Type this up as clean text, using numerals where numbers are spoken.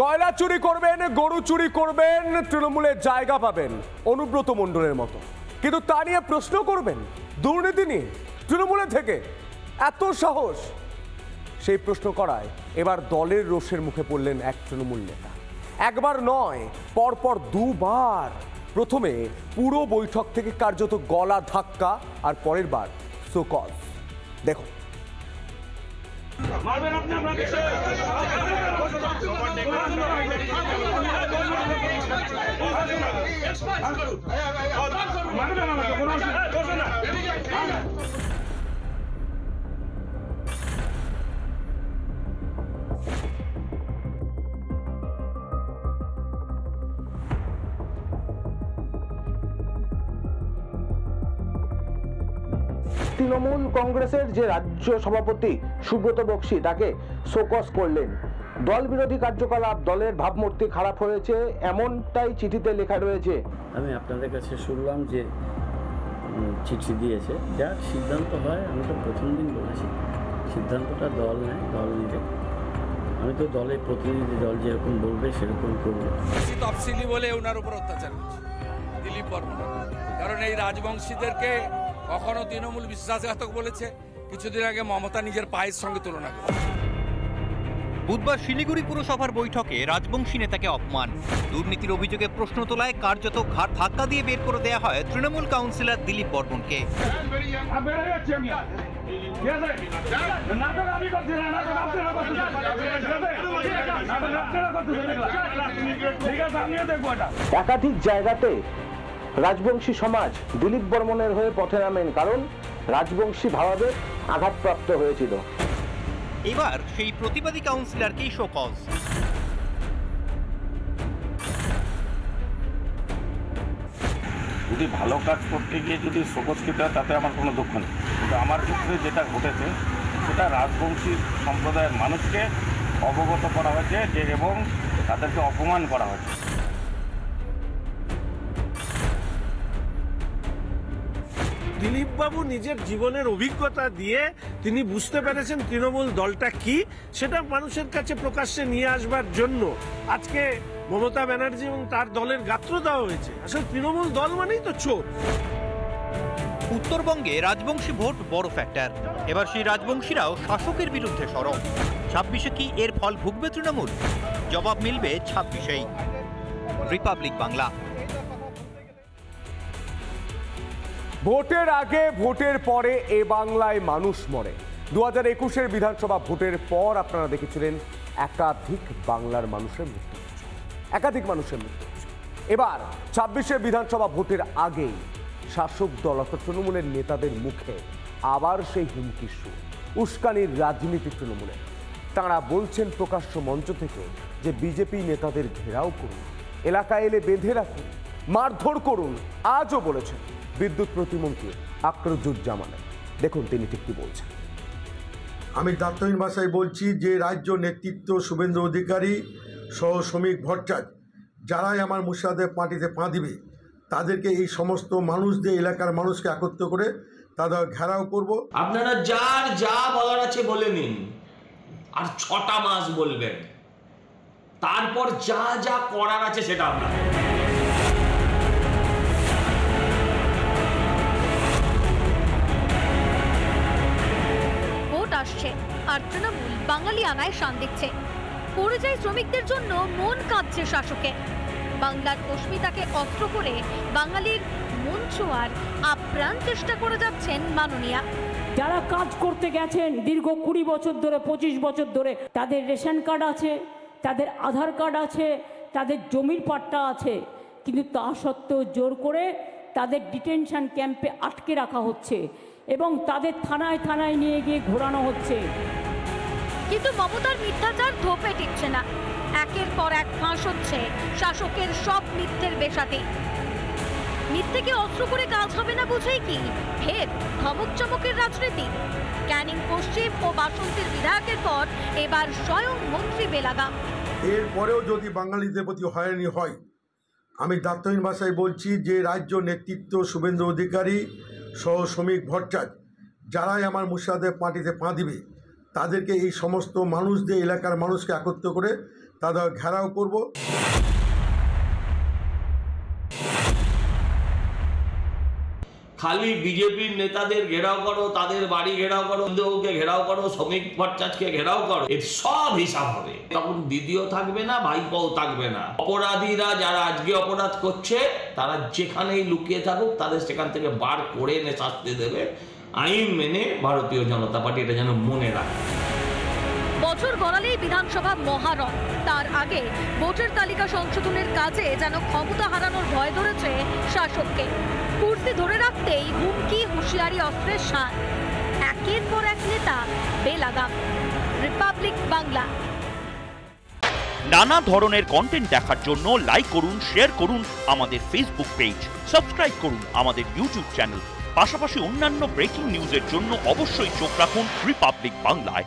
কয়লা চুরি করবেন, গরু চুরি করবেন, তৃণমূলে জায়গা পাবেন অনুব্রত মণ্ডলের মতো, কিন্তু তা নিয়ে প্রশ্ন করবেন দুর্নীতি নিয়ে তৃণমূলে থেকে এত সাহস? সেই প্রশ্ন করায় এবার দলের রোষের মুখে পড়লেন এক তৃণমূল নেতা। একবার নয়, পরপর দুবার। প্রথমে পুরো বৈঠক থেকে কার্যত গলা ধাক্কা, আর পরের বার শোকজ। দেখো তৃণমূল কংগ্রেসের যে রাজ্য সভাপতি সুব্রত বক্সী তাকে শোকজ করলেন। দল বিরোধী কার্যকলাপ, দলের ভাবমূর্তি খারাপ হয়েছে, এমনটাই চিঠিতে লেখা রয়েছে। আমি আপনাদের কাছে শুনলাম যে চিঠি দিয়েছে, যার সিদ্ধান্ত হয়, আমি তো প্রথম দিন বলেছি সিদ্ধান্তটা দল নেয়, দল নেবে। আমি তো দলের প্রতিনিধি, দল যেরকম বলবে সেরকম করবো। তফসিলি বলে ওনার উপর অত্যাচার করছে দিলীপ বর্মন, কারণ এই রাজবংশীদেরকে কখনো তৃণমূল বিশ্বাসঘাতক বলেছে, কিছুদিন আগে মমতা নিজের পায়ের সঙ্গে তুলনা করে। বুধবার শিলিগুড়ি পুরসভার বৈঠকে রাজবংশী নেতাকে অপমান, দুর্নীতির অভিযোগে প্রশ্ন তোলায় কার্যত ঘাট ধাক্কা দিয়ে বের করে দেওয়া হয় তৃণমূল কাউন্সিলর দিলীপ বর্মনকে। একাধিক জায়গাতে রাজবংশী সমাজ দিলীপ বর্মনের হয়ে পথে নামেন, কারণ রাজবংশী ভাবাবে আঘাতপ্রাপ্ত হয়েছিল। এবার সেই প্রতিবাদী কাউন্সিলরকেই শোকজ। যদি ভালো কাজ করতে গিয়ে যদি শোকজ খেতে হয় তাতে আমার কোনো দুঃখ নেই, কিন্তু আমার ক্ষেত্রে যেটা ঘটেছে সেটা রাজবংশী সম্প্রদায়ের মানুষকে অবগত করা হয়েছে যে, এবং তাদেরকে অপমান করা হয়েছে। দিলীপবাবু নিজের জীবনের অভিজ্ঞতা দিয়ে তিনি বুঝতে পেরেছেন তৃণমূল দলটা কি, সেটা মানুষের কাছে প্রকাশ্যে নিয়ে আসবার জন্য আজকে মমতা ব্যানার্জি এবং তার দলের গাত্র দেওয়া হয়েছে। আসলে তৃণমূল দল মানেই তো চোর। উত্তরবঙ্গে রাজবংশী ভোট বড় ফ্যাক্টর। এবার সেই রাজবংশীরাও শাসকের বিরুদ্ধে সরব। 26-এ কি এর ফল ভুগবে তৃণমূল? জবাব মিলবে 26-এই। রিপাবলিক বাংলা। ভোটের আগে, ভোটের পরে এ বাংলায় মানুষ মরে। 2021-এর বিধানসভা ভোটের পর আপনারা দেখেছিলেন একাধিক বাংলার মানুষের মৃত্যু হচ্ছে, একাধিক মানুষের মৃত্যু হচ্ছে। এবার 26-এর বিধানসভা ভোটের আগেই শাসক দল অর্থাৎ তৃণমূলের নেতাদের মুখে আবার সেই হুমকির সুর, উস্কানির রাজনীতি তৃণমূলের। তাঁরা বলছেন প্রকাশ্য মঞ্চ থেকে যে বিজেপি নেতাদের ঘেরাও করুন, এলাকায় এলে বেঁধে রাখুন, মারধর করুন। আজও বলেছেন বিদ্যুৎ প্রতিমন্ত্রী আকরুজ্জামানের। দেখুন তিনি ঠিক কি বলছেন। আমি দায়িত্বহীন ভাষায় বলছি যে রাজ্য নেতৃত্ব শুভেন্দু অধিকারী সহ শ্রমিক ভট্টাচার্য যারাই আমার মুর্শিদাবাদের পার্টিতে পা দিবে, তাদেরকে এই সমস্ত মানুষদের, এলাকার মানুষকে একত্র করে তাদের ঘেরাও করব। আপনারা যার যা বলার আছে বলে নিন, আর 6টা মাস বলবেন, তারপর যা যা করার আছে সেটা আমরা। আসছে আর তৃণমূল বাঙালি আনায় শান দিচ্ছে। পরিযায়ী শ্রমিকদের জন্য মন কাঁদছে শাসকে। বাংলার অস্মিতাকে অস্ত্র করে বাঙালির মন ছোঁয়ার আপ্রাণ চেষ্টা করে যাচ্ছেন মাননীয়া। যারা কাজ করতে গেছেন দীর্ঘ 20 বছর ধরে, 25 বছর ধরে, তাদের রেশন কার্ড আছে, তাদের আধার কার্ড আছে, তাদের জমির পাট্টা আছে, কিন্তু তা সত্ত্বেও জোর করে তাদের ডিটেনশন ক্যাম্পে আটকে রাখা হচ্ছে এবং তাদের থানায় থানায় নিয়ে গিয়ে ঘোরানো হচ্ছে। কিন্তু মমতার মিথ্যাচার ধোপে টিকছে না। একের পর এক ফাঁস হচ্ছে শাসকের সব মিথ্যের বেশাতে। মিথ্যেকে অস্ত্র করে কাজ হবে না বুঝেই কি ফের ধমক চমকের রাজনীতি? ক্যানিং পশ্চিম ও বাসন্তীর বিধায়কের পর এবার স্বয়ং মন্ত্রী বেলাগাম। এরপরেও যদি বাঙালিদের প্রতি হয়রানি হয়, আমি দায়িত্বহীন ভাষায় বলছি যে রাজ্য নেতৃত্ব শুভেন্দু অধিকারী সহ শ্রমিক ভট্টাচার্য যারাই আমার মুর্শিদাবাদের পার্টিতে পা দিবে, তাদেরকে এই সমস্ত মানুষদের এলাকার মানুষকে একত্র করে তাদের ঘেরাও করব। খালি বিজেপির নেতাদের ঘেরাও করো, তাদের বাড়ি ঘেরাও করো, হিন্দুকে ঘেরাও করো, শ্রমিক ভট্টাচার্যকে ঘেরাও করো, এর সব হিসাব হবে। তখন দিদিও থাকবে না, ভাইপোও থাকবে না। অপরাধীরা যারা আজকে অপরাধ করছে তারা যেখানেই লুকিয়ে থাকুক তাদের সেখান থেকে বার করে এনে শাস্তি দেবে আইন মেনে ভারতীয় জনতা পার্টি, এটা যেন মনে রাখে। বছর গড়ালেই বিধানসভা মহারণ, তার আগে ভোটার তালিকা সংশোধনের কাজে যেন ক্ষমতা হারানোর ভয় ধরেছে শাসককে। কুর্সি ধরে রাখতেই হুমকি হুঁশিয়ারি অস্ত্রের শান, একের পর এক নেতা বেলাগাম। রিপাবলিক বাংলা। নানা ধরনের কন্টেন্ট দেখার জন্য লাইক করুন, শেয়ার করুন আমাদের ফেসবুক পেজ, সাবস্ক্রাইব করুন আমাদের ইউটিউব চ্যানেল। পাশাপাশি অন্যান্য ব্রেকিং নিউজের জন্য অবশ্যই চোখ রাখুন রিপাবলিক বাংলায়।